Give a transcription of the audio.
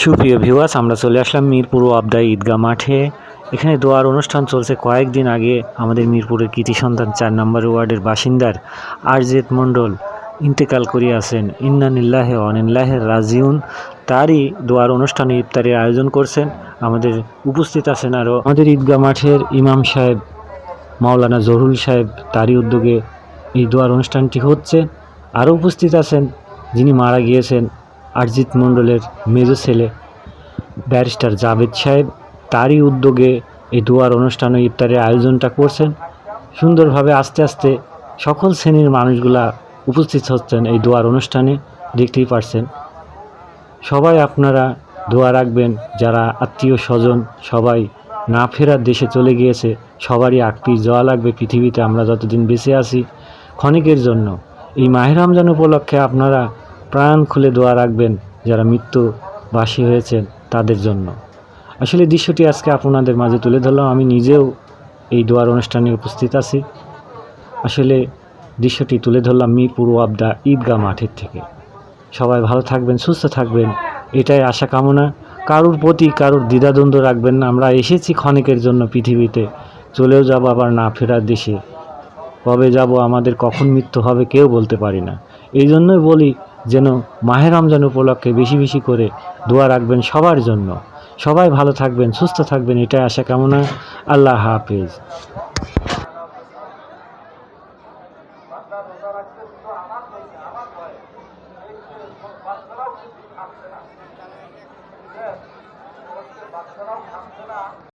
সুপ্রিয় ভিউয়ার্স, আমরা চলে আসলাম মিরপুর ওয়াবদা ঈদগাহ মাঠে। এখানে দোয়ার অনুষ্ঠান চলছে। কয়েকদিন আগে আমাদের মিরপুরের কৃতি সন্তান ৪ নম্বর ওয়ার্ডের বাসিন্দার আরজেদ মণ্ডল ইন্তেকাল করিয়াছেন। ইন্না লিল্লাহি ওয়া ইন্না ইলাইহি রাজিউন। তারই দোয়ার অনুষ্ঠানে ইফতারের আয়োজন করছেন। আমাদের উপস্থিত আছেন আরও আমাদের ঈদগাহ মাঠের ইমাম সাহেব মাওলানা জহুরুল সাহেব, তারই উদ্যোগে এই দোয়ার অনুষ্ঠানটি হচ্ছে। আরও উপস্থিত আছেন যিনি মারা গিয়েছেন আরজিত মণ্ডলের মেজ ছেলে ব্যারিস্টার জাভেদ সাহেব, তারই উদ্যোগে এই দোয়ার অনুষ্ঠান ও ইফতারের আয়োজনটা করছেন। সুন্দরভাবে আস্তে আস্তে সকল শ্রেণীর মানুষগুলা উপস্থিত হচ্ছেন এই দোয়ার অনুষ্ঠানে, দেখতেই পারছেন। সবাই আপনারা দোয়া রাখবেন, যারা আত্মীয় স্বজন সবাই না ফেরার দেশে চলে গিয়েছে, সবারই আকপিস যাওয়া লাগবে পৃথিবীতে আমরা যতদিন বেঁচে আছি ক্ষণিকের জন্য। এই মাহে রমজান উপলক্ষে আপনারা প্রাণ খুলে দোয়া রাখবেন যারা মৃত্যুবাসী হয়েছেন তাদের জন্য। আসলে দৃশ্যটি আজকে আপনাদের মাঝে তুলে ধরলাম। আমি নিজেও এই দোয়ার অনুষ্ঠানে উপস্থিত আছি। আসলে দৃশ্যটি তুলে ধরলাম মিরপুর ওয়াবদা ঈদগাহ মাঠের থেকে। সবাই ভালো থাকবেন, সুস্থ থাকবেন, এটাই আশা কামনা। কারুর প্রতি কারুর দ্বিধাদ্বন্দ্ব রাখবেন না। আমরা এসেছি ক্ষণিকের জন্য পৃথিবীতে, চলেও যাব আবার না ফেরার দেশে। কবে যাব, আমাদের কখন মৃত্যু হবে কেউ বলতে পারি না। এই জন্যই বলি যেন মাহে রমজান উপলক্ষে বেশি বেশি করে দোয়া রাখবেন সবার জন্য। সবাই ভালো থাকবেন, সুস্থ থাকবেন, এটাই আশা কামনা। আল্লাহ হাফেজ।